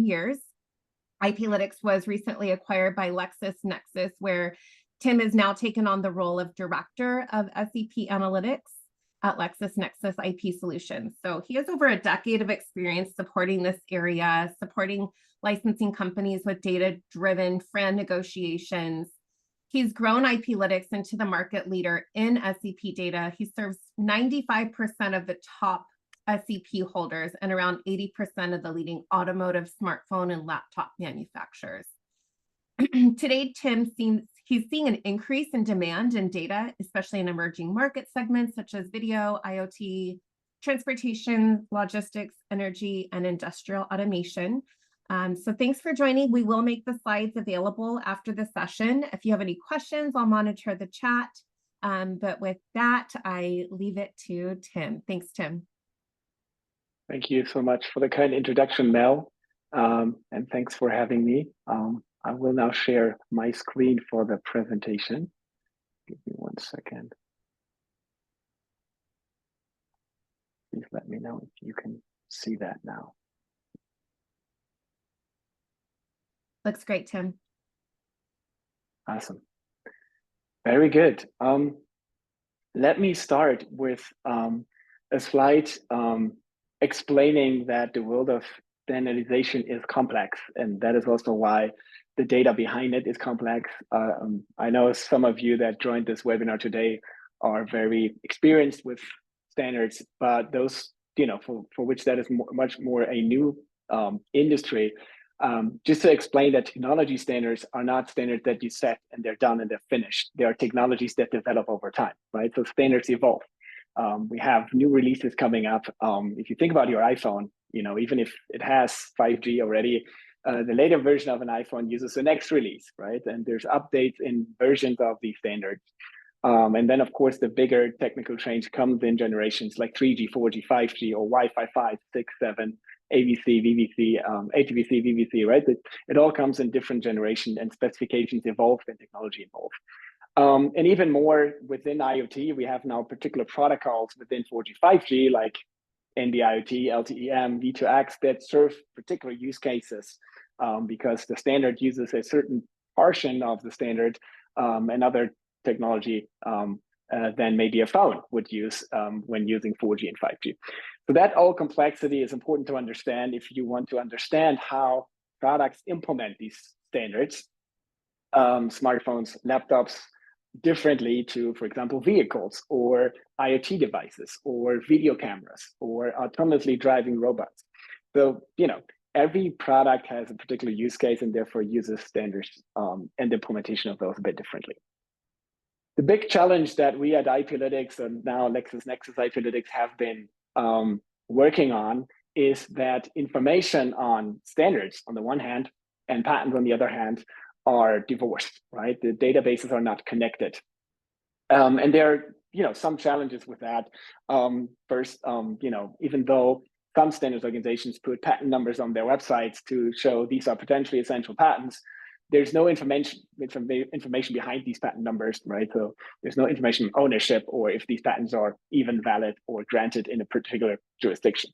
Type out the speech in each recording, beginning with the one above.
years. IPlytics was recently acquired by LexisNexis, where Tim has now taken on the role of Director of SEP Analytics at LexisNexis IP Solutions. So he has over a decade of experience supporting this area, supporting licensing companies with data-driven FRAND negotiations. He's grown IPlytics into the market leader in SEP data. He serves 95% of the top SEP holders and around 80% of the leading automotive, smartphone, and laptop manufacturers. Today, he's seeing an increase in demand in data, especially in emerging market segments such as video, IoT, transportation, logistics, energy, and industrial automation. So thanks for joining. We will make the slides available after the session. If you have any questions, I'll monitor the chat. But with that, I leave it to Tim. Thanks, Tim. Thank you so much for the kind introduction, Mel. And thanks for having me. I will now share my screen for the presentation. Give me 1 second. Please let me know if you can see that now. Looks great, Tim. Awesome. Very good. Let me start with a slide explaining that the world of standardization is complex, and that is also why the data behind it is complex. I know some of you that joined this webinar today are very experienced with standards, but those, for which that is much more a new industry. Just to explain that technology standards are not standards that you set and they're done and they're finished. They are technologies that develop over time, right? So standards evolve. We have new releases coming up. If you think about your iPhone, even if it has 5G already, the later version of an iPhone uses the next release, right? And there's updates in versions of these standards. And then, of course, the bigger technical change comes in generations like 3G, 4G, 5G, or Wi-Fi 5, 6, 7, AVC, VVC, HEVC, VVC, right? It all comes in different generations, and specifications evolve and technology evolve. And even more within IoT, we have now particular protocols within 4G, 5G, like NB-IoT, LTE-M, V2X, that serve particular use cases because the standard uses a certain portion of the standard, another technology than maybe a phone would use when using 4G and 5G. So that all complexity is important to understand if you want to understand how products implement these standards, smartphones, laptops, differently to, for example, vehicles or IoT devices or video cameras or autonomously driving robots. So, every product has a particular use case and therefore uses standards and implementation of those a bit differently. The big challenge that we at IPlytics and now LexisNexis IPlytics have been working on is that information on standards on the one hand and patents on the other hand are divorced, right? The databases are not connected. And there are, some challenges with that. First, even though some standards organizations put patent numbers on their websites to show these are potentially essential patents, there's no information behind these patent numbers, right? So there's no information on ownership or if these patents are even valid or granted in a particular jurisdiction.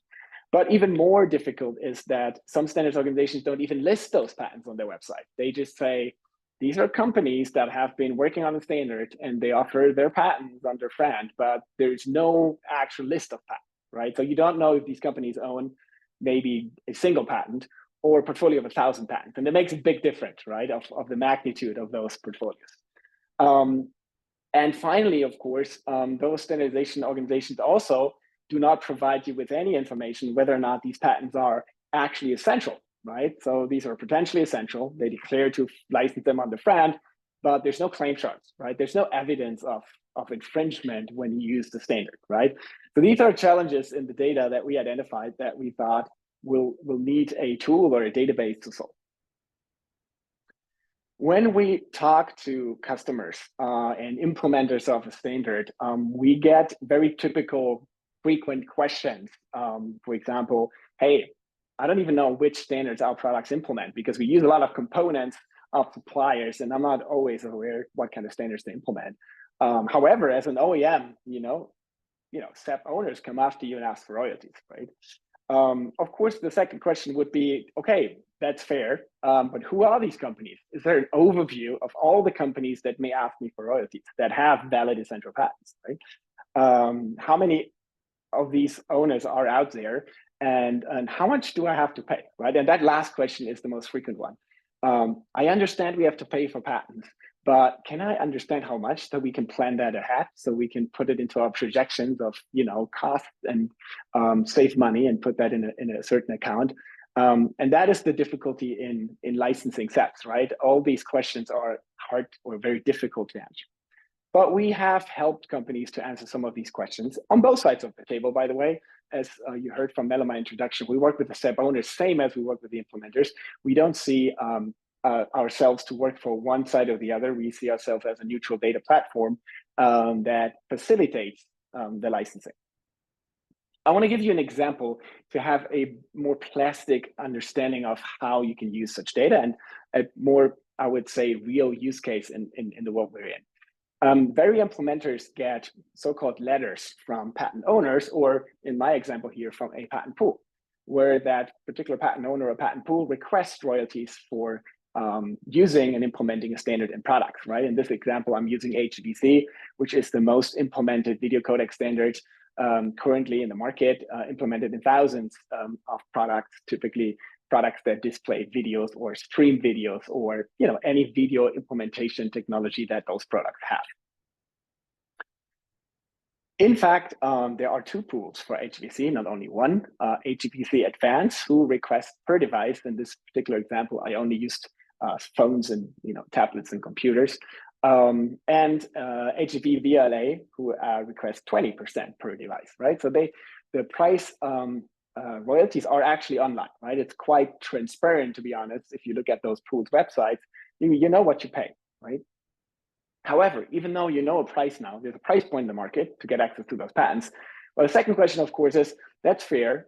But even more difficult is that some standards organizations don't even list those patents on their website. They just say, these are companies that have been working on the standard and they offer their patents under FRAND, but there's no actual list of patents, right? So you don't know if these companies own maybe a single patent or a portfolio of 1,000 patents. And it makes a big difference, right, of the magnitude of those portfolios. And finally, of course, those standardization organizations also do not provide you with any information whether or not these patents are actually essential, right? So these are potentially essential. They declare to license them under FRAND, but there's no claim charts, right? There's no evidence of infringement when you use the standard, right? So these are challenges in the data that we identified that we thought will need a tool or a database to solve. When we talk to customers and implementers of a standard, we get very typical frequent questions. For example, hey, I don't even know which standards our products implement because we use a lot of components of suppliers and I'm not always aware what kind of standards they implement. However, as an OEM, SEP owners come after you and ask for royalties, right? Of course, the second question would be, okay, that's fair. But who are these companies? Is there an overview of all the companies that may ask me for royalties that have valid essential patents, right? How many of these owners are out there, and how much do I have to pay, right? And that last question is the most frequent one. I understand we have to pay for patents, but can I understand how much, so we can plan that ahead, so we can put it into our projections of, you know, costs and save money and put that in a certain account. And that is the difficulty in licensing sets, right? All these questions are hard or very difficult to answer. But we have helped companies to answer some of these questions on both sides of the table, by the way. As you heard from Mel in my introduction, we work with the SEP owners, same as we work with the implementers. We don't see ourselves to work for one side or the other. We see ourselves as a neutral data platform that facilitates the licensing. I want to give you an example to have a more plastic understanding of how you can use such data, and a more, I would say, real use case in the world we're in. Very implementers get so-called letters from patent owners, or in my example here, from a patent pool, where that particular patent owner or patent pool requests royalties for using and implementing a standard in products, right? In this example, I'm using HEVC, which is the most implemented video codec standard currently in the market, implemented in thousands of products, typically products that display videos or stream videos, or, you know, any video implementation technology that those products have. In fact, there are two pools for HEVC, not only one. HEVC Advanced, who requests per device. In this particular example, I only used phones and, you know, tablets and computers. And HEV VLA, who request 20% per device, right? So the price royalties are actually online, right? It's quite transparent, to be honest. If you look at those pools' websites, you know what you pay, right? However, even though you know a price now, there's a price point in the market to get access to those patents. Well, the second question, of course, is that's fair.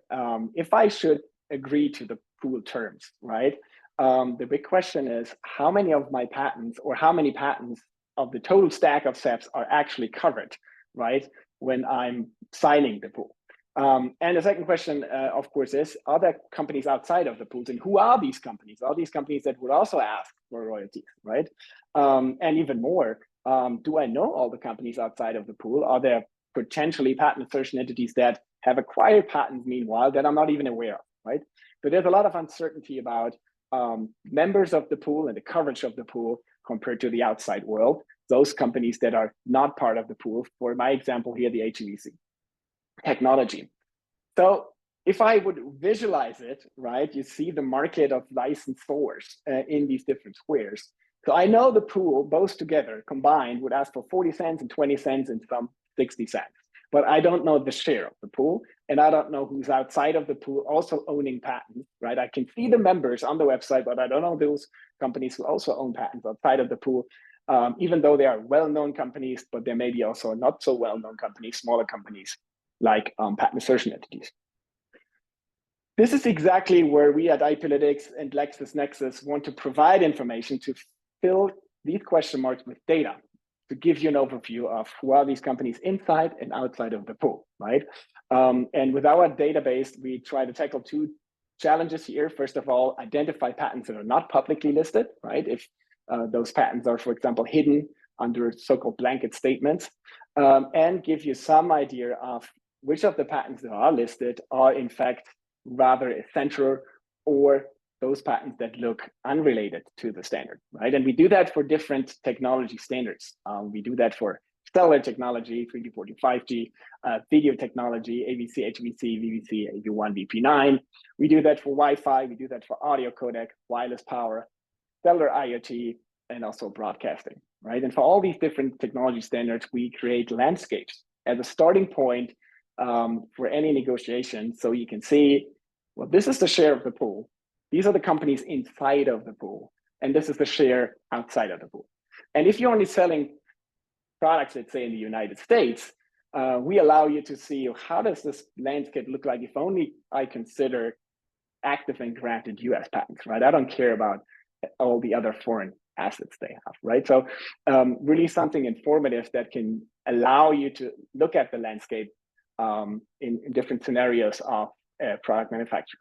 If I should agree to the pool terms, right? The big question is how many of my patents, or how many patents of the total stack of SEPs are actually covered, right? When I'm signing the pool. And the second question, of course, is, are there companies outside of the pools, and who are these companies? Are these companies that would also ask for royalties, right? And even more, do I know all the companies outside of the pool? Are there potentially patent assertion entities that have acquired patents meanwhile that I'm not even aware of, right? So there's a lot of uncertainty about members of the pool and the coverage of the pool compared to the outside world, those companies that are not part of the pool, for my example here, the HEVC technology. So if I would visualize it, right, you see the market of licensors in these different squares. So I know the pool, both together combined, would ask for 40 cents and 20 cents and some 60 cents. But I don't know the share of the pool, and I don't know who's outside of the pool also owning patents, right? I can see the members on the website, but I don't know those companies who also own patents outside of the pool, even though they are well-known companies, but there may be also not so well-known companies, smaller companies, like patent assertion entities. This is exactly where we at IPlytics and LexisNexis want to provide information to fill these question marks with data, to give you an overview of who are these companies inside and outside of the pool, right? And with our database, we try to tackle two challenges here. First of all, identify patents that are not publicly listed, right? If those patents are, for example, hidden under so-called blanket statements, and give you some idea of which of the patents that are listed are in fact rather essential, or those patents that look unrelated to the standard, right? And we do that for different technology standards. We do that for cellular technology, 3G, 4G, 5G, video technology, AVC, HVC, VVC, AV1, VP9. We do that for Wi-Fi. We do that for audio codec, wireless power, cellular IoT, and also broadcasting, right? And for all these different technology standards, we create landscapes as a starting point for any negotiation. So you can see, well, this is the share of the pool. These are the companies inside of the pool. And this is the share outside of the pool. And if you're only selling products, let's say in the United States, we allow you to see how does this landscape look like if only I consider active and granted US patents, right? I don't care about all the other foreign assets they have, right? So really something informative that can allow you to look at the landscape in different scenarios of product manufacture.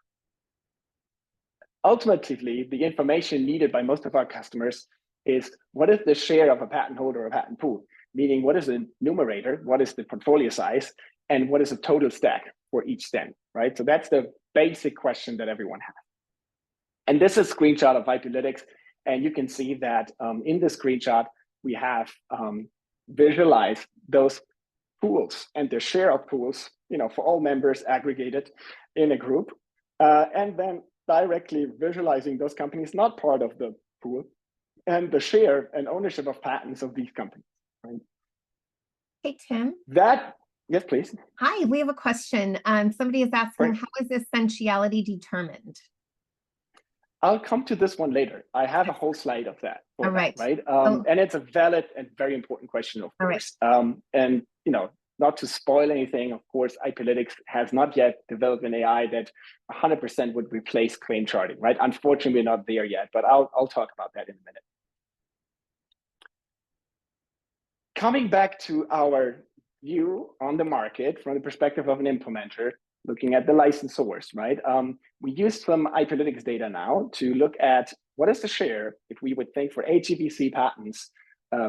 ultimately, the information needed by most of our customers is what is the share of a patent holder or a patent pool, meaning what is the numerator, what is the portfolio size, and what is the total stack for each stem, right? So that's the basic question that everyone has. And this is a screenshot of IPlytics, and you can see that in the screenshot, we have visualized those pools and the share of pools, for all members aggregated in a group, and then directly visualizing those companies not part of the pool and the share and ownership of patents of these companies. Right? Hey, Tim. Yes, please. Hi, we have a question. Somebody is asking, Right. how is essentiality determined? I'll come to this one later. I have a whole slide of that. All right. Right. And it's a valid and very important question, of course. Right. And not to spoil anything, of course, IPlytics has not yet developed an AI that 100% would replace claim charting, right? Unfortunately, we're not there yet, but I'll talk about that in a minute. Coming back to our view on the market from the perspective of an implementer, looking at the licensors, right? We use some IPlytics data now to look at what is the share, if we would think for HEVC patents,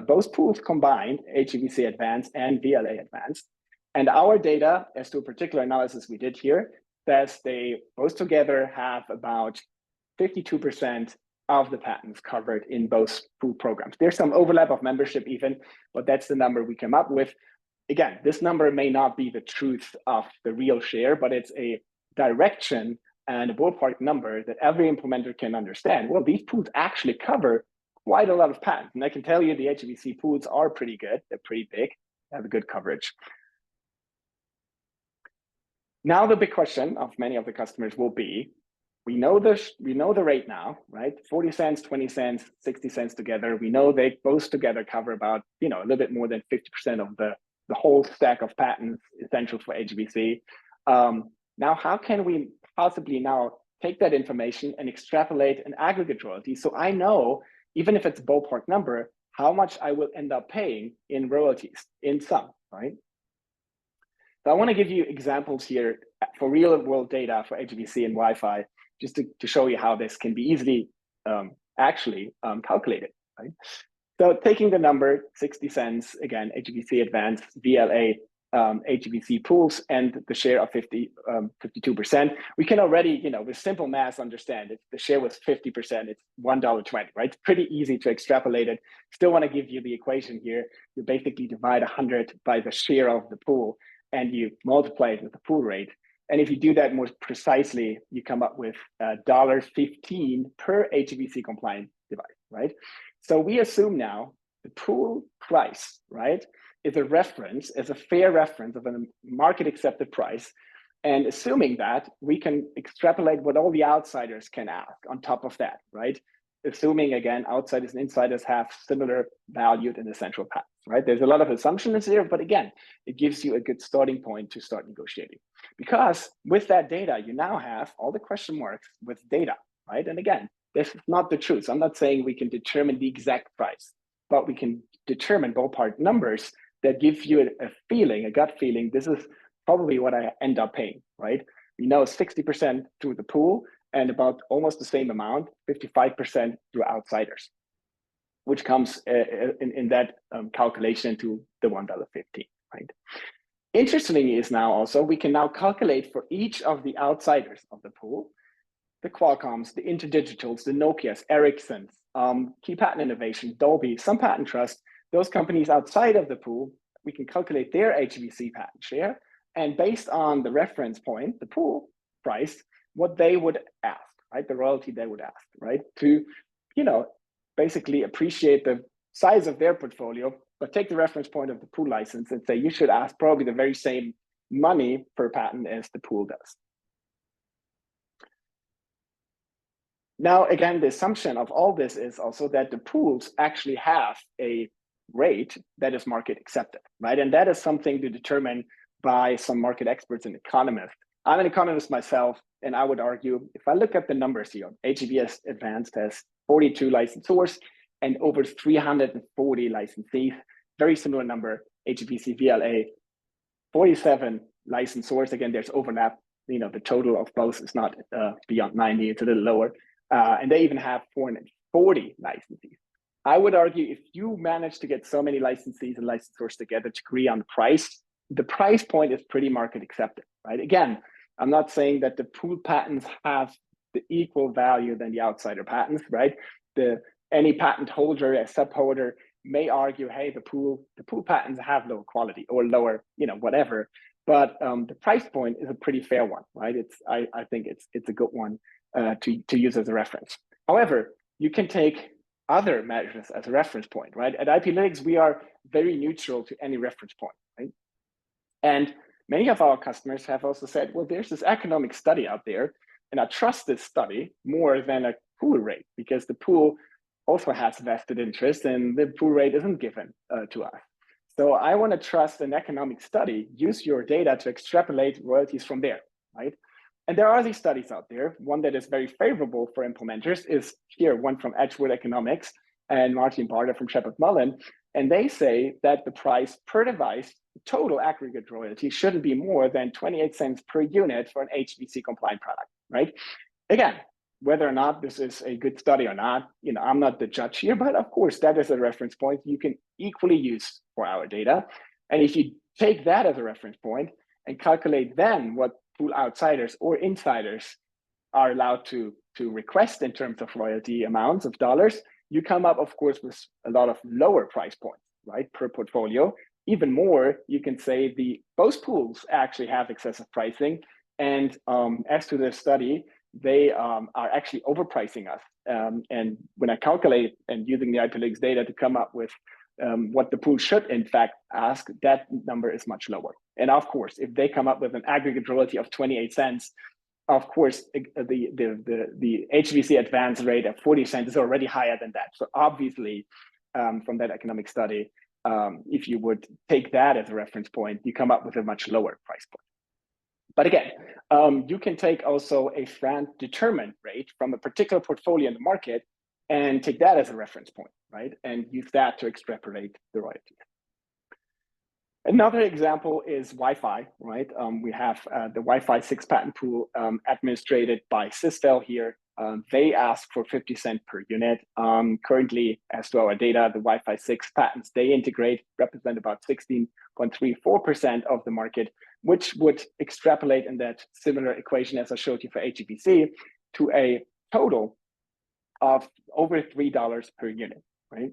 both pools combined, HEVC Advanced and VLA Advanced. And our data, as to a particular analysis we did here, says they both together have about 52% of the patents covered in both pool programs. There's some overlap of membership even, but that's the number we came up with. Again, this number may not be the truth of the real share, but it's a direction and a ballpark number that every implementer can understand. Well, these pools actually cover quite a lot of patents. And I can tell you the HEVC pools are pretty good. They're pretty big, they have a good coverage. Now, the big question of many of the customers will be, we know the rate now, right? 40 cents, 20 cents, 60 cents together. We know they both together cover about, a little bit more than 50% of the whole stack of patents essential for HEVC. Now, how can we possibly now take that information and extrapolate an aggregate royalty? So I know, even if it's a ballpark number, how much I will end up paying in royalties in sum, right? So I want to give you examples here for real world data for HEVC and Wi-Fi, just to show you how this can be easily calculated, right? So taking the number 60 cents, again, HEVC Advanced, VLA, HEVC pools, and the share of 52%, we can already, with simple math understand if the share was 50%, it's $1.20, right? It's pretty easy to extrapolate it. Still want to give you the equation here. You basically divide 100 by the share of the pool, and you multiply it with the pool rate. And if you do that more precisely, you come up with $1.15 per HEVC compliant device, right? So we assume now the pool price, right, is a reference, is a fair reference of a market accepted price. And assuming that, we can extrapolate what all the outsiders can ask on top of that, right? Assuming, again, outsiders and insiders have similar valued and essential patents, right? There's a lot of assumptions here, but again, it gives you a good starting point to start negotiating. Because with that data, you now have all the question marks with data, right? And again, this is not the truth. So I'm not saying we can determine the exact price, but we can determine ballpark numbers that give you a feeling, a gut feeling, this is probably what I end up paying, right? We know 60% through the pool and about almost the same amount, 55% through outsiders, which comes in that calculation to the $1.15, right? Interestingly is now also, we can now calculate for each of the outsiders of the pool, the Qualcomms, the InterDigitals, the Nokias, Ericssons, Key Patent Innovation, Dolby, some patent trust, those companies outside of the pool, we can calculate their HEVC patent share. And based on the reference point, the pool price, what they would ask, right? The royalty they would ask, right? To, basically appreciate the size of their portfolio, but take the reference point of the pool license and say, you should ask probably the very same money per patent as the pool does. Now, again, the assumption of all this is also that the pools actually have a rate that is market accepted, right? And that is something to determine by some market experts and economists. I'm an economist myself, and I would argue, if I look at the numbers here, HEVC Advanced has 42 licensors and over 340 licensees, very similar number, HEVC VLA, 47 licensors. Again, there's overlap. The total of both is not beyond 90, it's a little lower. And they even have 440 licensees. I would argue if you manage to get so many licensees and licensors together to agree on the price point is pretty market accepted, right? Again, I'm not saying that the pool patents have the equal value than the outsider patents, right? Any patent holder, a subholder may argue, hey, the pool patents have lower quality or lower, whatever. But the price point is a pretty fair one, right? I think it's a good one to use as a reference. However, you can take other measures as a reference point, right? At IPlytics, we are very neutral to any reference point, right? And many of our customers have also said, well, there's this economic study out there, and I trust this study more than a pool rate because the pool also has vested interest and the pool rate isn't given to us. So I want to trust an economic study, use your data to extrapolate royalties from there, right? And there are these studies out there. One that is very favorable for implementers is here, one from Edgewood Economics and Martin Barter from Shepherd Mullen. And they say that the price per device, total aggregate royalty, shouldn't be more than 28 cents per unit for an HEVC compliant product, right? Again, whether or not this is a good study or not, I'm not the judge here, but of course, that is a reference point you can equally use for our data. And if you take that as a reference point and calculate then what pool outsiders or insiders are allowed to request in terms of royalty amounts of dollars, you come up, of course, with a lot of lower price points, right, per portfolio. Even more, you can say both pools actually have excessive pricing. And as to this study, they are actually overpricing us. And when I calculate and using the IPlytics data to come up with what the pool should in fact ask, that number is much lower. And of course, if they come up with an aggregate royalty of 28 cents, of course, the HEVC advance rate of 40 cents is already higher than that. So obviously, from that economic study, if you would take that as a reference point, you come up with a much lower price point. But again, you can take also a FRAND determined rate from a particular portfolio in the market and take that as a reference point, right? And use that to extrapolate the royalties. Another example is Wi-Fi, right? We have the Wi-Fi 6 patent pool administrated by Sysvel here. They ask for 50 cents per unit. Currently, as to our data, the Wi-Fi 6 patents they integrate represent about 16.34% of the market, which would extrapolate in that similar equation as I showed you for HEVC to a total of over $3 per unit, right?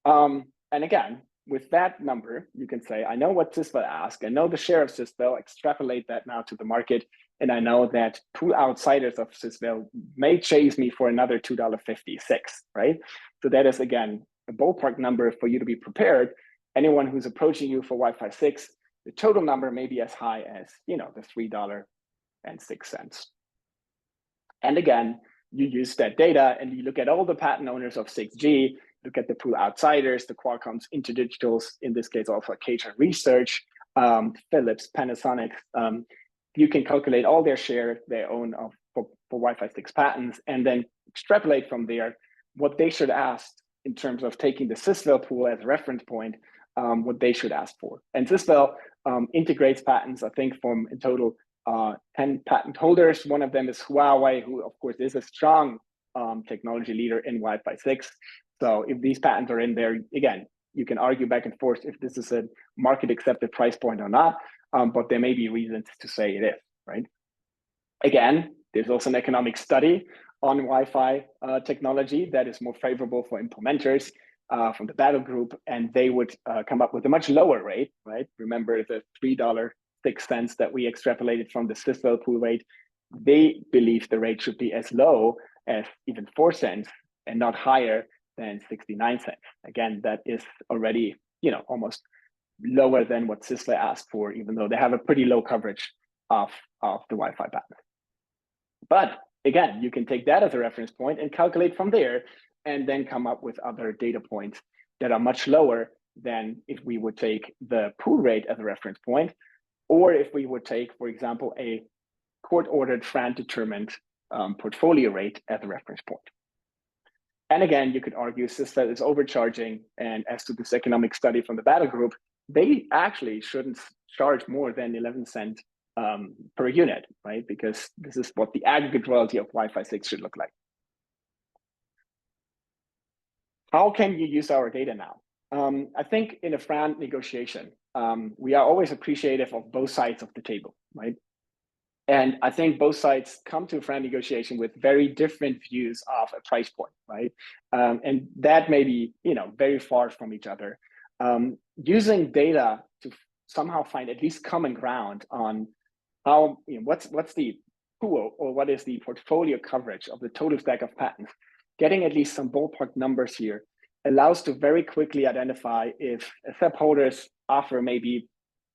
And again, with that number, you can say, I know what Sysvel asked, I know the share of Sysvel, extrapolate that now to the market, and I know that pool outsiders of Sysvel may chase me for another $2.56, right? So that is, again, a ballpark number for you to be prepared. Anyone who's approaching you for Wi-Fi 6, the total number may be as high as, the $3.06. And again, you use that data and you look at all the patent owners of 6G, look at the pool outsiders, the Qualcomm's, InterDigital's, in this case also Acacia Research, Philips, Panasonic. You can calculate all their share they own for Wi-Fi 6 patents and then extrapolate from there what they should ask in terms of taking the Sysvel pool as a reference point, what they should ask for. And Sysvel integrates patents, I think, from in total 10 patent holders. One of them is Huawei, who of course is a strong technology leader in Wi-Fi 6. So if these patents are in there, again, you can argue back and forth if this is a market accepted price point or not, but there may be reasons to say it is, right? Again, there's also an economic study on Wi-Fi technology that is more favorable for implementers from the battle group, and they would come up with a much lower rate, right? Remember the $3.06 that we extrapolated from the Sysvel pool rate. They believe the rate should be as low as even 4 cents and not higher than 69 cents. Again, that is already, almost lower than what Sysvel asked for, even though they have a pretty low coverage of the Wi-Fi patent. But again, you can take that as a reference point and calculate from there, and then come up with other data points that are much lower than if we would take the pool rate as a reference point, or if we would take, for example, a court-ordered FRAND determined portfolio rate as a reference point. And again, you could argue Sysvel is overcharging, and as to this economic study from the battle group, they actually shouldn't charge more than 11 cents per unit, right? Because this is what the aggregate royalty of Wi-Fi 6 should look like. how can you use our data now? I think in a FRAND negotiation, we are always appreciative of both sides of the table, right? And I think both sides come to a FRAND negotiation with very different views of a price point, right? And that may be, very far from each other. Using data to somehow find at least common ground on how, what's the pool or what is the portfolio coverage of the total stack of patents, getting at least some ballpark numbers here allows to very quickly identify if a SEP holder's offer may be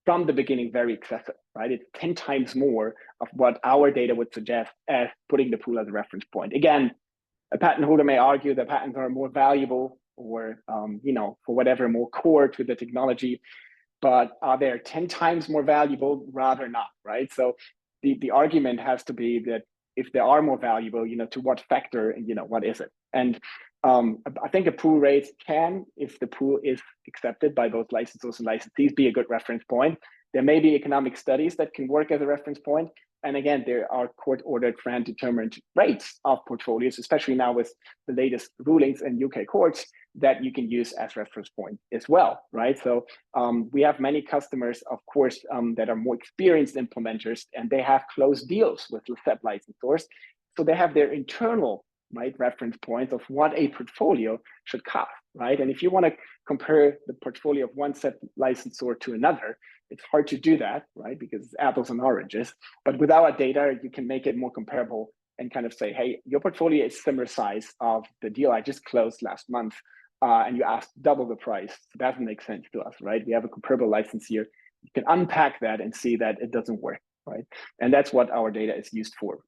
from the beginning very excessive, right? It's 10 times more of what our data would suggest as putting the pool as a reference point. Again, a patent holder may argue that patents are more valuable or, for whatever, more core to the technology, but are they 10 times more valuable? Rather not, right? So the argument has to be that if they are more valuable, to what factor and, what is it? And I think a pool rate can, if the pool is accepted by both licensors and licensees, be a good reference point. There may be economic studies that can work as a reference point. And again, there are court-ordered FRAND determined rates of portfolios, especially now with the latest rulings in UK courts, that you can use as reference point as well, right? So we have many customers, of course, that are more experienced implementers, and they have closed deals with SEP licensors. So they have their internal reference points of what a portfolio should cost, right? And if you want to compare the portfolio of one SEP licensor to another, it's hard to do that, right? Because it's apples and oranges. But with our data, you can make it more comparable and kind of say, hey, your portfolio is similar size of the deal I just closed last month, and you asked double the price. So that doesn't make sense to us, right? We have a comparable license here. You can unpack that and see that it doesn't work, right? And that's what our data is used for.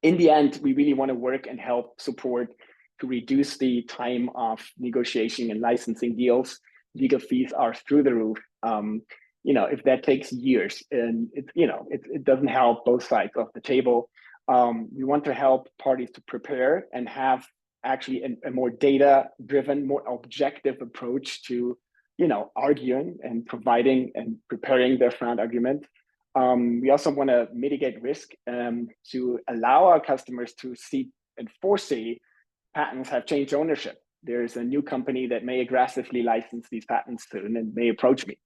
In the end, we really want to work and help support to reduce the time of negotiation and licensing deals. Legal fees are through the roof. If that takes years, and it doesn't help both sides of the table. We want to help parties to prepare and have actually a more data-driven, more objective approach to, arguing and providing and preparing their FRAND argument. We also want to mitigate risk to allow our customers to see and foresee patents have changed ownership. There's a new company that may aggressively license these patents soon and may approach me.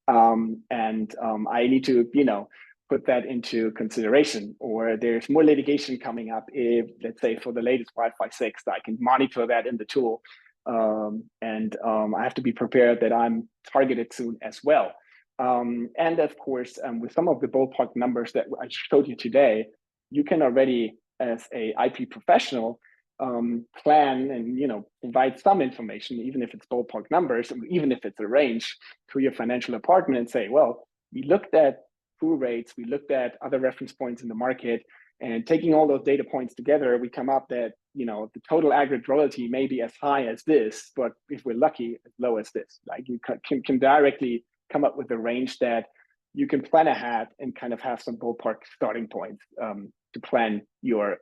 I need to, put that into consideration. Or there's more litigation coming up, if, let's say, for the latest Wi-Fi 6, I can monitor that in the tool. I have to be prepared that I'm targeted soon as well. And of course, with some of the ballpark numbers that I showed you today, you can already, as a IP professional, plan and provide some information, even if it's ballpark numbers, even if it's a range, to your financial department and say, well, we looked at pool rates, we looked at other reference points in the market, and taking all those data points together, we come up that the total aggregate royalty may be as high as this, but if we're lucky, as low as this. Like you can directly come up with a range that you can plan ahead and kind of have some ballpark starting points to plan your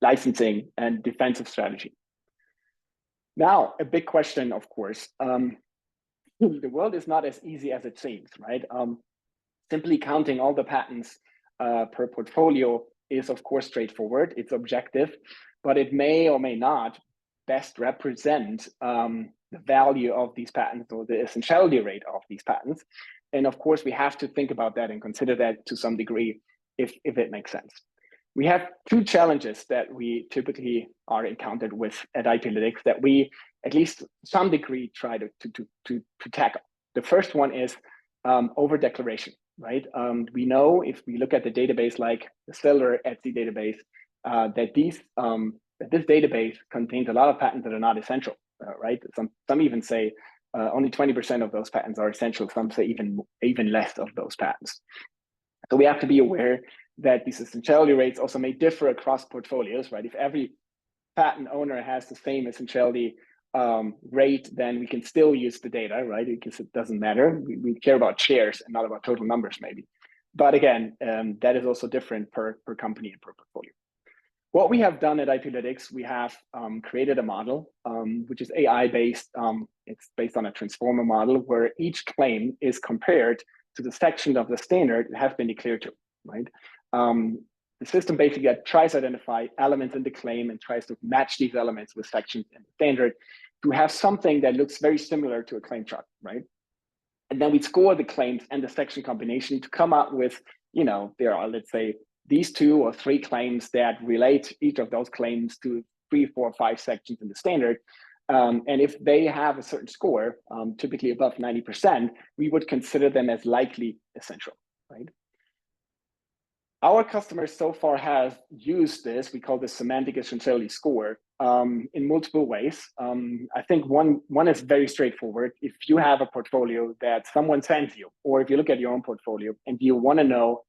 licensing and defensive strategy. Now, a big question, of course, the world is not as easy as it seems, right? Simply counting all the patents per portfolio is, of course, straightforward. It's objective, but it may or may not best represent the value of these patents or the essentiality rate of these patents. And of course, we have to think about that and consider that to some degree, if it makes sense. We have two challenges that we typically are encountered with at IPlytics that we, at least to some degree, try to tackle. The first one is over-declaration, right? We know if we look at the database like the Stellar Etsy database, that this database contains a lot of patents that are not essential, right? Some even say only 20% of those patents are essential. Some say even less of those patents. So we have to be aware that these essentiality rates also may differ across portfolios, right? If every patent owner has the same essentiality rate, then we can still use the data, right? Because it doesn't matter. We care about shares and not about total numbers, maybe. But again, that is also different per company and per portfolio. What we have done at IPlytics, we have created a model, which is AI-based. It's based on a transformer model where each claim is compared to the section of the standard it has been declared to, right? The the system basically tries to identify elements in the claim and tries to match these elements with sections in the standard to have something that looks very similar to a claim chart, right? And then we score the claims and the section combination to come up with, there are, let's say, these 2 or 3 claims that relate each of those claims to 3, 4, 5 sections in the standard. And if they have a certain score, typically above 90%, we would consider them as likely essential, right? Our customers so far have used this, we call this semantic essentiality score, in multiple ways. I think one is very straightforward. If you have a portfolio that someone sends you, or if you look at your own portfolio and you want to know,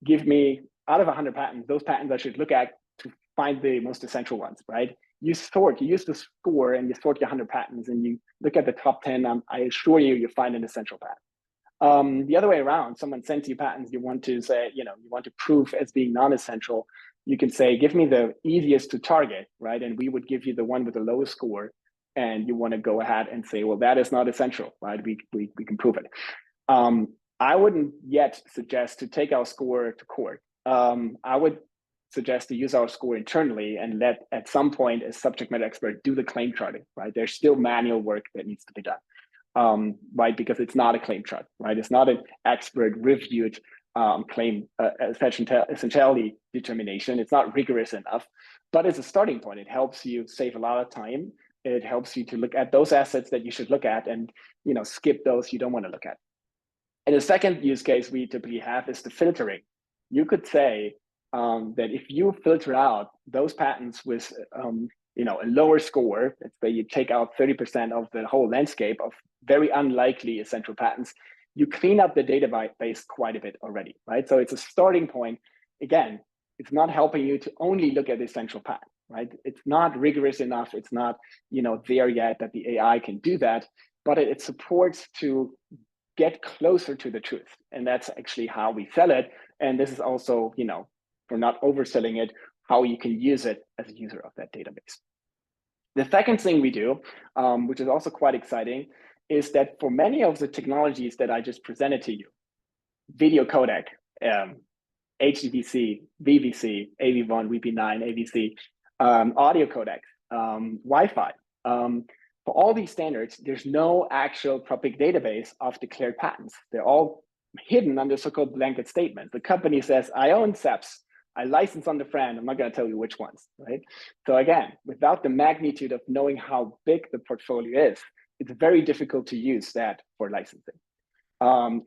give me out of 100 patents, those patents I should look at to find the most essential ones, right? You use the score and you sort your 100 patents and you look at the top 10, I assure you find an essential patent. The other way around, someone sends you patents you want to say, you want to prove as being non-essential, you can say, give me the easiest to target, right? And we would give you the one with the lowest score. And you want to go ahead and say, well, that is not essential, right? We can prove it. I wouldn't yet suggest to take our score to court. I would suggest to use our score internally and let, at some point, a subject matter expert do the claim charting, right? There's still manual work that needs to be done, right? Because it's not a claim chart, right? It's not an expert reviewed claim essentiality determination. It's not rigorous enough, but it's a starting point. It helps you save a lot of time. It helps you to look at those assets that you should look at and skip those you don't want to look at. And the second use case we typically have is the filtering. You could say that if you filter out those patents with a lower score, let's say you take out 30% of the whole landscape of very unlikely essential patents, you clean up the database quite a bit already, right? So it's a starting point. Again, it's not helping you to only look at the essential patent, right? It's not rigorous enough. It's not there yet that the AI can do that, but it supports to get closer to the truth. And that's actually how we sell it. And this is also, for not overselling it, how you can use it as a user of that database. The second thing we do, which is also quite exciting, is that for many of the technologies that I just presented to you, video codec, HEVC, VVC, AV1, VP9, AVC, audio codec, Wi-Fi, for all these standards, there's no actual public database of declared patents. They're all hidden under so-called blanket statements. The company says, I own SEPs, I license on the FRAND, I'm not going to tell you which ones, right? So again, without the magnitude of knowing how big the portfolio is, it's very difficult to use that for licensing.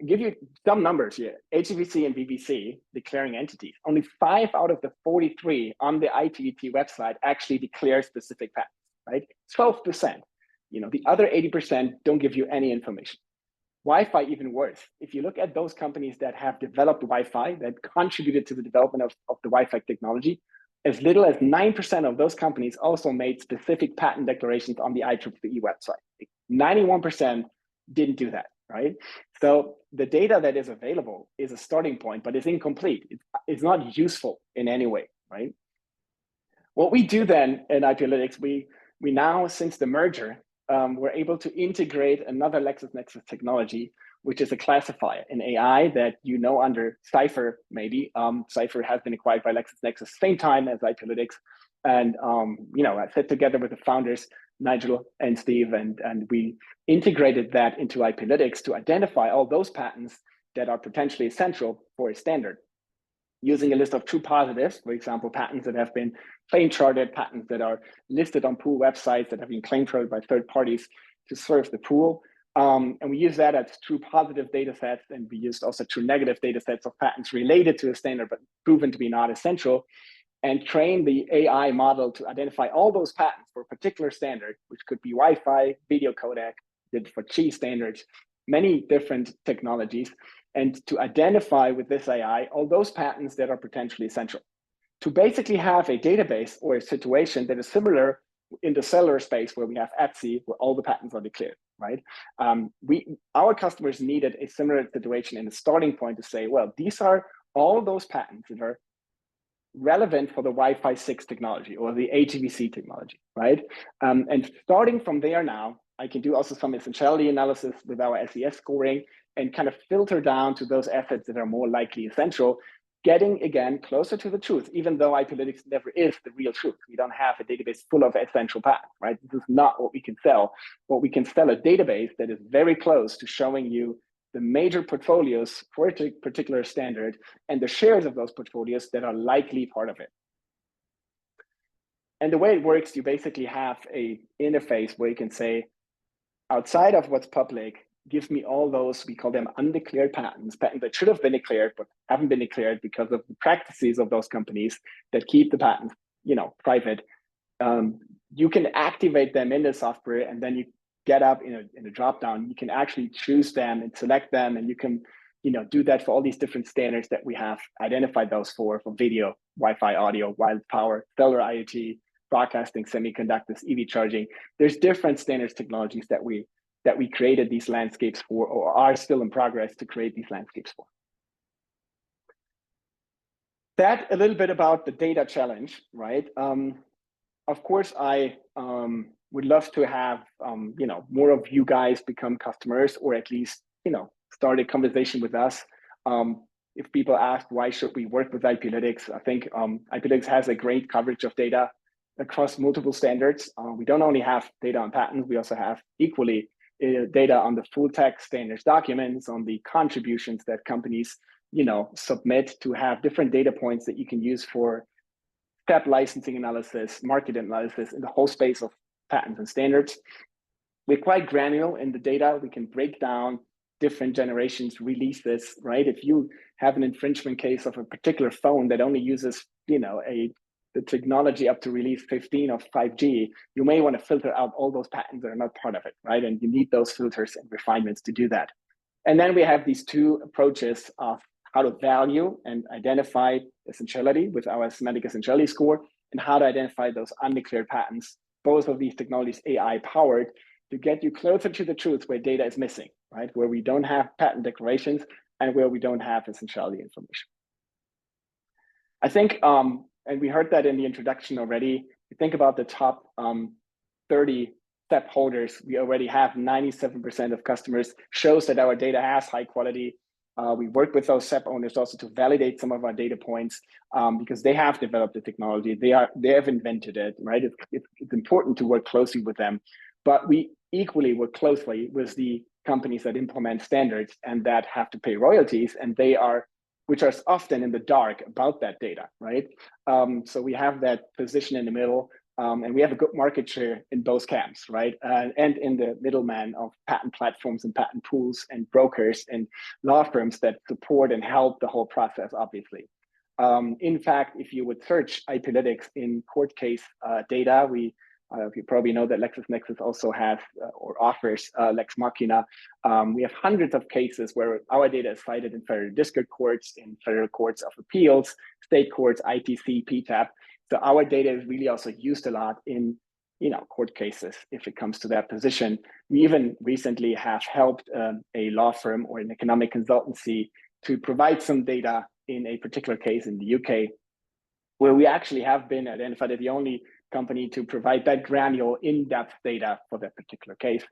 Give you some numbers here. HEVC and VVC, declaring entities, only 5 out of the 43 on the IPET website actually declare specific patents, right? 12%. The other 80% don't give you any information. Wi-Fi, even worse. If you look at those companies that have developed Wi-Fi, that contributed to the development of the Wi-Fi technology, as little as 9% of those companies also made specific patent declarations on the IEEE website. 91% didn't do that, right? So the data that is available is a starting point, but it's incomplete. It's not useful in any way, right? What we do then in IPlytics, we now, since the merger, we're able to integrate another LexisNexis technology, which is a classifier, an AI that under Cypher, maybe. Cypher has been acquired by LexisNexis same time as IPlytics. And I sat together with the founders, Nigel and Steve, and we integrated that into IPlytics to identify all those patents that are potentially essential for a standard. Using a list of true positives, for example, patents that have been claim charted, patents that are listed on pool websites that have been claim charted by third parties to serve the pool. And we use that as true positive data sets, and we used also true negative data sets of patents related to a standard but proven to be not essential, and train the AI model to identify all those patents for a particular standard, which could be Wi-Fi, video codec, did for Qi standards, many different technologies, and to identify with this AI all those patents that are potentially essential. To basically have a database or a situation that is similar in the cellular space where we have Etsy, where all the patents are declared, right? Our customers needed a similar situation in the starting point to say, well, these are all those patents that are relevant for the Wi-Fi 6 technology or the HEVC technology, right? And starting from there now, I can do also some essentiality analysis with our SES scoring and kind of filter down to those assets that are more likely essential, getting, again, closer to the truth, even though IPlytics never is the real truth. We don't have a database full of essential patents, right? This is not what we can sell. What we can sell a database that is very close to showing you the major portfolios for a particular standard and the shares of those portfolios that are likely part of it. And the way it works, you basically have a interface where you can say, outside of what's public, give me all those, we call them undeclared patents, patents that should have been declared, but haven't been declared because of the practices of those companies that keep the patents, private. You can activate them in the software, and then you get up in a dropdown. You can actually choose them and select them, and you can, do that for all these different standards that we have identified those for video, Wi-Fi, audio, wireless power, cellular IoT, broadcasting, semiconductors, EV charging. There's different standards technologies that we created these landscapes for, or are still in progress to create these landscapes for. That a little bit about the data challenge, right? Of course, I would love to have more of you guys become customers, or at least start a conversation with us. If people ask why should we work with IPlytics, I think IPlytics has a great coverage of data across multiple standards. We don't only have data on patents, we also have equally data on the full text standards documents, on the contributions that companies submit to have different data points that you can use for step licensing analysis, market analysis in the whole space of patents and standards. We're quite granular in the data. We can break down different generations, releases, right? If you have an infringement case of a particular phone that only uses, the technology up to release 15 of 5G, you may want to filter out all those patents that are not part of it, right? And you need those filters and refinements to do that. And then we have these two approaches of how to value and identify essentiality with our semantic essentiality score, and how to identify those undeclared patents, both of these technologies AI powered, to get you closer to the truth where data is missing, right? Where we don't have patent declarations and where we don't have essentiality information. I think, and we heard that in the introduction already, you think about the top 30 step holders, we already have 97% of customers, shows that our data has high quality. We work with those SEP owners also to validate some of our data points because they have developed the technology. They have invented it, right? It's important to work closely with them, but we equally work closely with the companies that implement standards and that have to pay royalties, and which are often in the dark about that data, right? So we have that position in the middle, and we have a good market share in both camps, right? And in the middleman of patent platforms and patent pools and brokers and law firms that support and help the whole process, obviously. In fact, if you would search IPlytics in court case data, you probably know that LexisNexis also has or offers Lex Machina. We have hundreds of cases where our data is cited in federal district courts, in federal courts of appeals, state courts, ITC, PTAB. So our data is really also used a lot in court cases if it comes to that position. We even recently have helped a law firm or an economic consultancy to provide some data in a particular case in the UK, where we actually have been identified as the only company to provide that granular in-depth data for that particular case.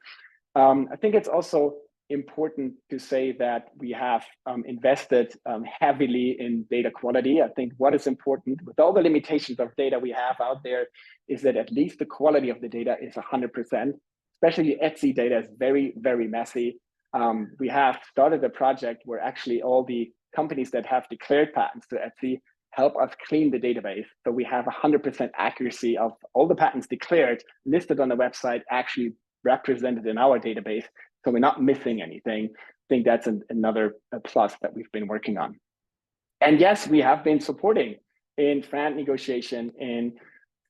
I think it's also important to say that we have invested heavily in data quality. I think what is important with all the limitations of data we have out there is that at least the quality of the data is 100%, especially Etsy data is very, very messy. We have started a project where actually all the companies that have declared patents to Etsy help us clean the database. So we have 100% accuracy of all the patents declared, listed on the website, actually represented in our database. So we're not missing anything. I think that's another plus that we've been working on. And yes, we have been supporting in FRAND negotiation, in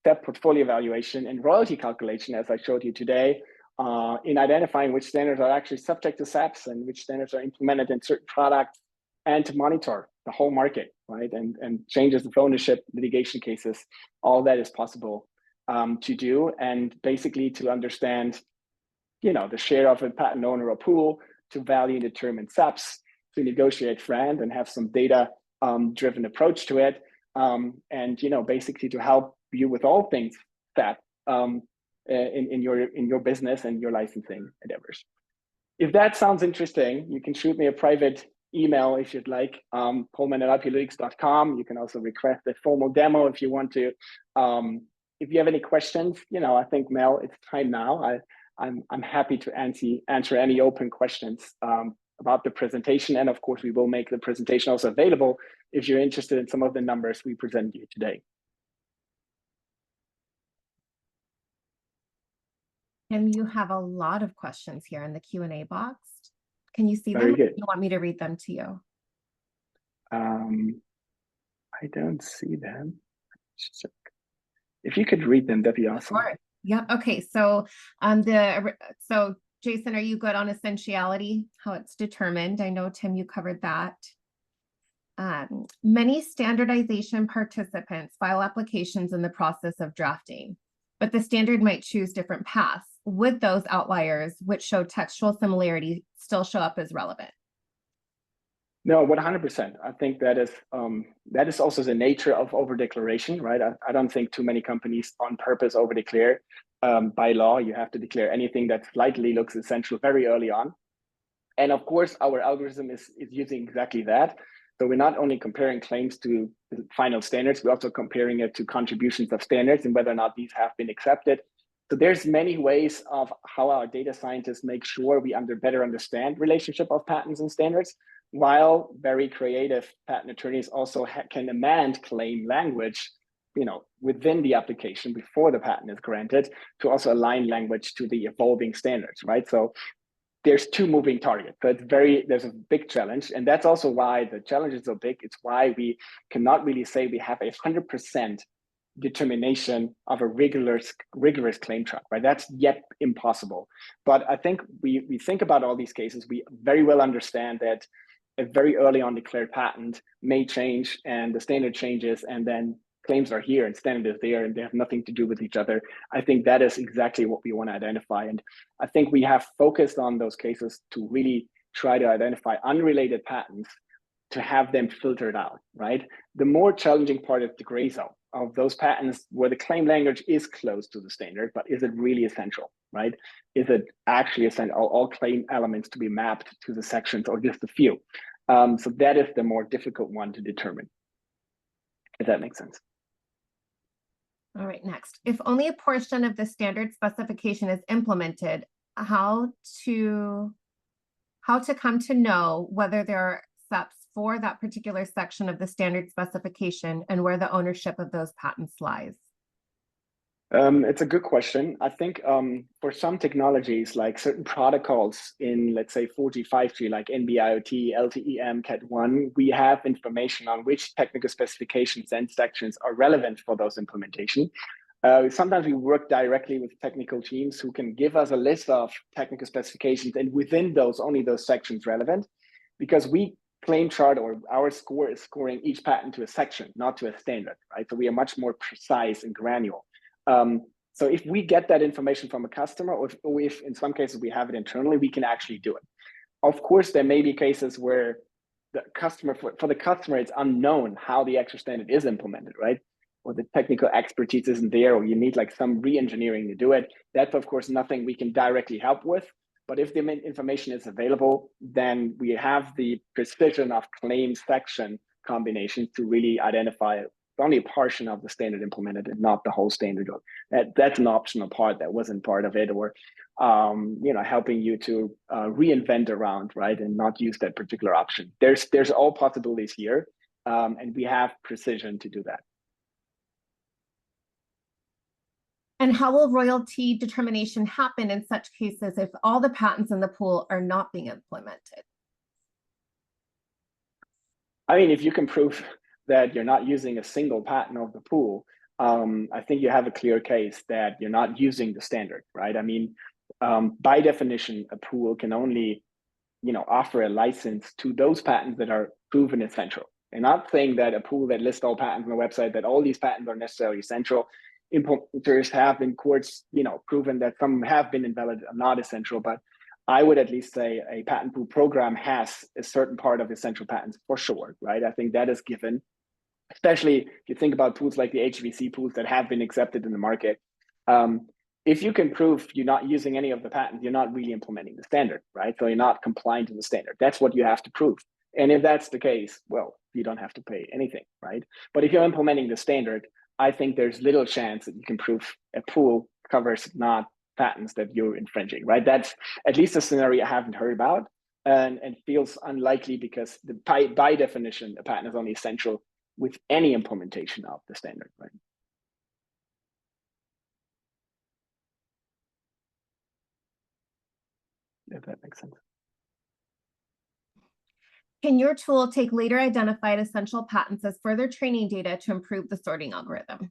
step portfolio evaluation, and royalty calculation, as I showed you today, in identifying which standards are actually subject to SEPs and which standards are implemented in certain products, and to monitor the whole market, right? And changes of ownership, litigation cases, all that is possible to do, and basically to understand the share of a patent owner or pool, to value and determine SEPs, to negotiate FRAND and have some data driven approach to it, and basically to help you with all things SEP in your business and your licensing endeavors. If that sounds interesting, you can shoot me a private email if you'd like, Pohlmann@IPlytics.com. You can also request a formal demo if you want to. If you have any questions, I think, Mel, it's time now. I'm happy to answer any open questions about the presentation. And of course, we will make the presentation also available if you're interested in some of the numbers we present you today. And you have a lot of questions here in the Q&A box. Can you see them? Very good. You want me to read them to you? I don't see them. If you could read them, that'd be awesome. Sure. Yeah. Okay. So so Jason, are you good on essentiality, how it's determined? I know, Tim, you covered that. Many standardization participants file applications in the process of drafting, but the standard might choose different paths. Would those outliers, which show textual similarity, still show up as relevant? No, 100%. I think that is also the nature of over-declaration, right? I don't think too many companies on purpose over-declare. By law, you have to declare anything that slightly looks essential very early on. And of course, our algorithm is using exactly that. So we're not only comparing claims to final standards, we're also comparing it to contributions of standards and whether or not these have been accepted. So there's many ways of how our data scientists make sure we better understand relationship of patents and standards, while very creative patent attorneys also can amend claim language, within the application before the patent is granted, to also align language to the evolving standards, right? So there's two moving targets. So there's a big challenge. And that's also why the challenge is so big. It's why we cannot really say we have 100% determination of a rigorous claim track, right? That's yet impossible. But I think we think about all these cases, we very well understand that a very early on declared patent may change and the standard changes, and then claims are here and standard is there and they have nothing to do with each other. I think that is exactly what we want to identify. And I think we have focused on those cases to really try to identify unrelated patents to have them filtered out, right? The more challenging part is the gray zone of those patents where the claim language is close to the standard, but is it really essential, right? Is it actually essential, all claim elements to be mapped to the sections or just a few? So that is the more difficult one to determine, if that makes sense. All right, next. If only a portion of the standard specification is implemented, how to come to know whether there are steps for that particular section of the standard specification and where the ownership of those patents lies? It's a good question. I think for some technologies, like certain protocols in, let's say, 4G, 5G, like NB-IoT, LTE-M, Cat1, we have information on which technical specifications and sections are relevant for those implementation. Sometimes we work directly with technical teams who can give us a list of technical specifications, and within those, only those sections relevant, because we claim chart or our score is scoring each patent to a section, not to a standard, right? So we are much more precise and granular. So if we get that information from a customer, or if in some cases we have it internally, we can actually do it. Of course, there may be cases where the customer, for the customer, it's unknown how the actual standard is implemented, right? Or the technical expertise isn't there, or you need like some re-engineering to do it. That's of course nothing we can directly help with. But if the information is available, then we have the precision of claim section combinations to really identify only a portion of the standard implemented and not the whole standard. That's an optional part that wasn't part of it, or helping you to reinvent around, right, and not use that particular option. There's all possibilities here, and we have precision to do that. And how will royalty determination happen in such cases if all the patents in the pool are not being implemented? I mean, if you can prove that you're not using a single patent of the pool, I think you have a clear case that you're not using the standard, right? I mean, by definition, a pool can only, offer a license to those patents that are proven essential. And not saying that a pool that lists all patents on the website, that all these patents are necessarily essential. Implementers have in courts, proven that some have been invalid and not essential, but I would at least say a patent pool program has a certain part of essential patents for sure, right? I think that is given, especially if you think about pools like the HEVC pools that have been accepted in the market. If you can prove you're not using any of the patents, you're not really implementing the standard, right? So you're not complying to the standard. That's what you have to prove. And if that's the case, well, you don't have to pay anything, right? But if you're implementing the standard, I think there's little chance that you can prove a pool covers not patents that you're infringing, right? That's at least a scenario I haven't heard about, and feels unlikely because by definition, a patent is only essential with any implementation of the standard, right? If that makes sense. Can your tool take later identified essential patents as further training data to improve the sorting algorithm?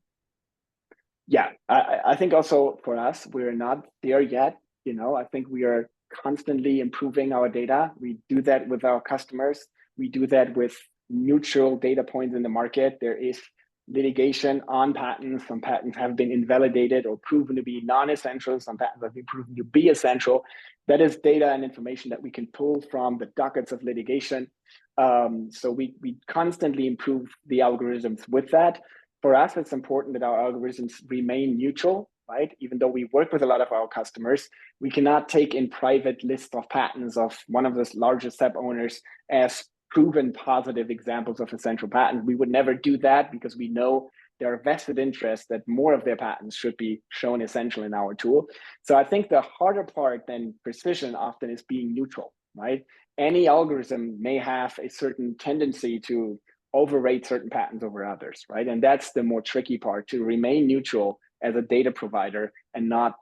Yeah, I think also for us, we're not there yet. I think we are constantly improving our data. We do that with our customers. We do that with neutral data points in the market. There is litigation on patents. Some patents have been invalidated or proven to be non-essential. Some patents have been proven to be essential. That is data and information that we can pull from the dockets of litigation. So we constantly improve the algorithms with that. For us, it's important that our algorithms remain neutral, right? Even though we work with a lot of our customers, we cannot take in private lists of patents of one of the largest SEP owners as proven positive examples of essential patents. We would never do that because we know there are vested interests that more of their patents should be shown essential in our tool. So I think the harder part than precision often is being neutral, right? Any algorithm may have a certain tendency to overrate certain patents over others, right? And that's the more tricky part, to remain neutral as a data provider and not,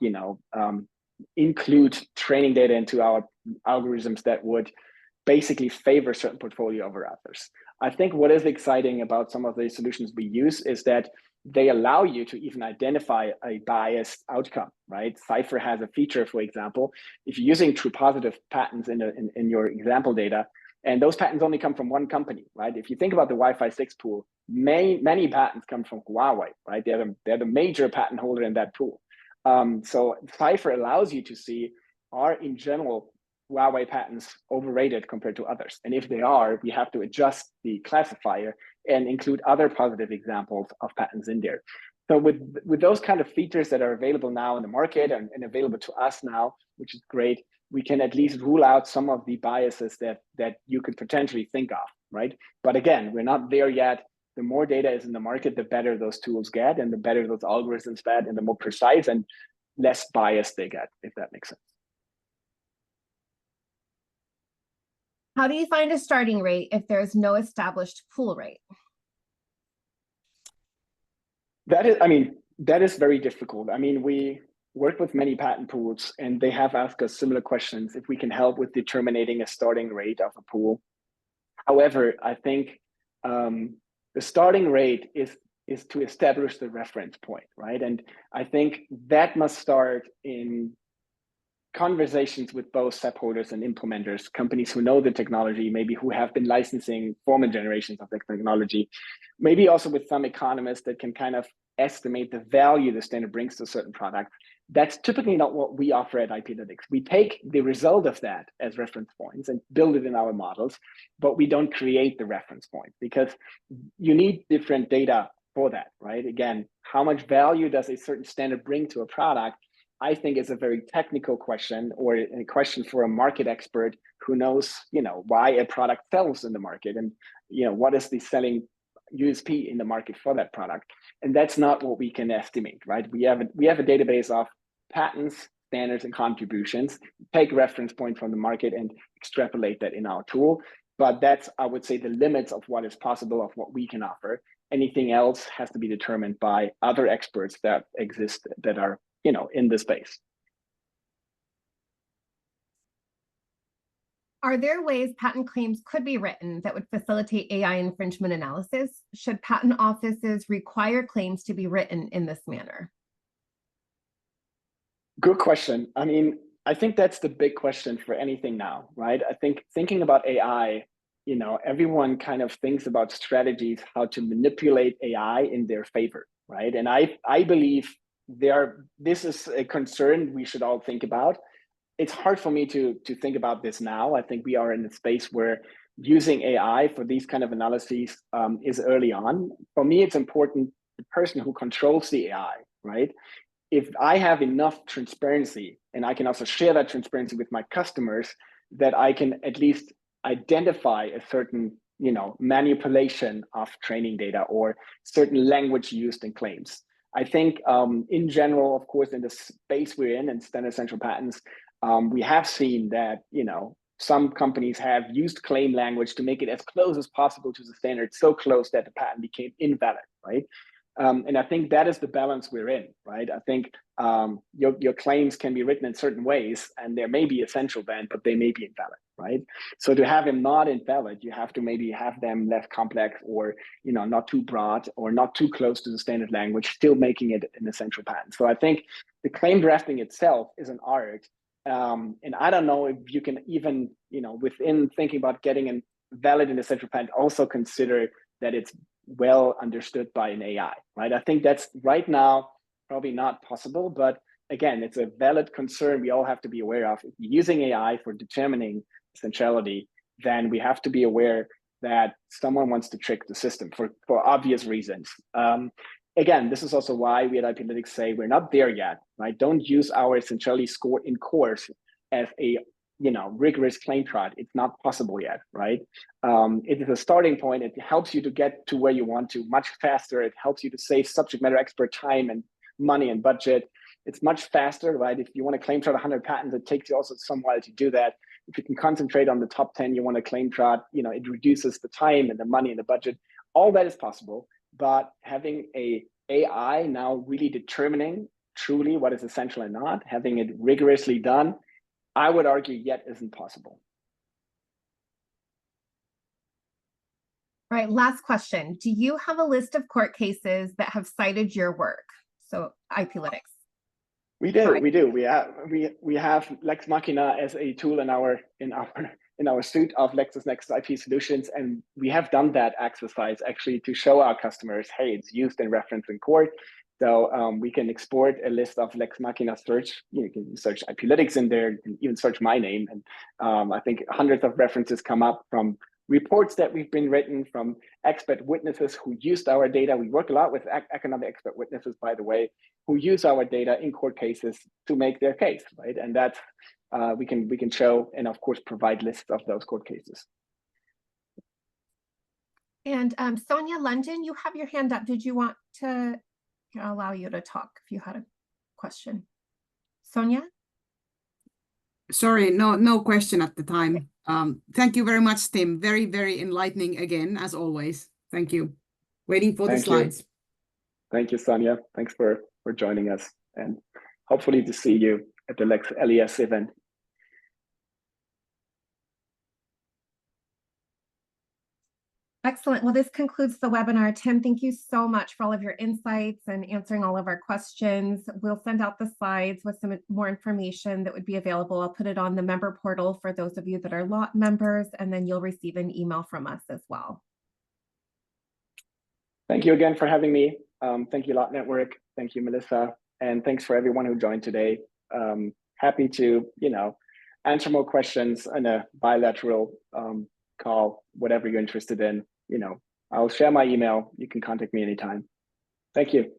include training data into our algorithms that would basically favor certain portfolio over others. I think what is exciting about some of the solutions we use is that they allow you to even identify a biased outcome, right? Cypher has a feature, for example, if you're using true positive patents in your example data, and those patents only come from one company, right? If you think about the Wi-Fi 6 pool, many patents come from Huawei, right? They're the major patent holder in that pool. So Cypher allows you to see, are in general Huawei patents overrated compared to others? And if they are, we have to adjust the classifier and include other positive examples of patents in there. So with those kind of features that are available now in the market and available to us now, which is great, we can at least rule out some of the biases that you could potentially think of, right? But again, we're not there yet. The more data is in the market, the better those tools get, and the better those algorithms get, and the more precise and less biased they get, if that makes sense. How do you find a starting rate if there's no established pool rate? That is very difficult. We work with many patent pools, and they have asked us similar questions if we can help with determining a starting rate of a pool. However, I think the starting rate is to establish the reference point, right? And I think that must start in conversations with both SEP holders and implementers, companies who know the technology, maybe who have been licensing former generations of the technology, maybe also with some economists that can kind of estimate the value the standard brings to a certain product. That's typically not what we offer at IPlytics. We take the result of that as reference points and build it in our models, but we don't create the reference point because you need different data for that, right? Again, how much value does a certain standard bring to a product? I think is a very technical question, or a question for a market expert who knows, why a product sells in the market and, what is the selling USP in the market for that product. And that's not what we can estimate, right? We have a database of patents, standards, and contributions, take reference point from the market and extrapolate that in our tool. But that's, I would say, the limits of what is possible, of what we can offer. Anything else has to be determined by other experts that exist that are in the space. Are there ways patent claims could be written that would facilitate AI infringement analysis? Should patent offices require claims to be written in this manner? Good question. I think that's the big question for anything now, right? I think thinking about AI, everyone kind of thinks about strategies, how to manipulate AI in their favor, right? And I believe this is a concern we should all think about. It's hard for me to think about this now. I think we are in a space where using AI for these kind of analyses is early on. For me, it's important the person who controls the AI, right? If I have enough transparency, and I can also share that transparency with my customers, that I can at least identify a certain, manipulation of training data or certain language used in claims. I think in general, of course, in the space we're in standard essential patents, we have seen that, some companies have used claim language to make it as close as possible to the standard, so close that the patent became invalid, right? And I think that is the balance we're in, right? I think your claims can be written in certain ways, and there may be essential then, but they may be invalid, right? So to have them not invalid, you have to maybe have them less complex, or not too broad, or not too close to the standard language, still making it an essential patent. So I think the claim drafting itself is an art, and I don't know if you can even, within thinking about getting a valid and essential patent, also consider that it's well understood by an AI, right? I think that's right now probably not possible, but again, it's a valid concern we all have to be aware of. If you're using AI for determining essentiality, then we have to be aware that someone wants to trick the system for obvious reasons. Again, this is also why we at IPlytics say we're not there yet, right? Don't use our essentiality score in course as a rigorous claim chart. It's not possible yet, right? It is a starting point. It helps you to get to where you want to much faster. It helps you to save subject matter expert time and money and budget. It's much faster, right? If you want to claim chart 100 patents, it takes you also some while to do that. If you can concentrate on the top 10 you want to claim chart, it reduces the time and the money and the budget. All that is possible, but having a AI now really determining truly what is essential and not, having it rigorously done, I would argue yet isn't possible. All right, last question. Do you have a list of court cases that have cited your work? So IPlytics. We do. We have Lex Machina as a tool in our suite of LexisNexis IP solutions, and we have done that exercise actually to show our customers, hey, it's used in reference in court. So we can export a list of Lex Machina search. You can search IPlytics in there, you can even search my name. And I think hundreds of references come up from reports that we've been written, from expert witnesses who used our data. We work a lot with economic expert witnesses, by the way, who use our data in court cases to make their case, right? And that's, we can show and of course provide lists of those court cases. And Sonia London, you have your hand up. Did you want to allow you to talk if you had a question? Sonia? Sorry, no question at the time. Thank you very much, Tim. Very, very enlightening again, as always. Thank you. Waiting for the slides. Thank you, Sonia. Thanks for joining us, and hopefully to see you at the LES event. Excellent. Well, this concludes the webinar. Tim, thank you so much for all of your insights and answering all of our questions. We'll send out the slides with some more information that would be available. I'll put it on the member portal for those of you that are lot members, and then you'll receive an email from us as well. Thank you again for having me. Thank you, Lot Network. Thank you, Melissa. And thanks for everyone who joined today. Happy to, answer more questions in a bilateral call, whatever you're interested in. I'll share my email. You can contact me anytime. Thank you.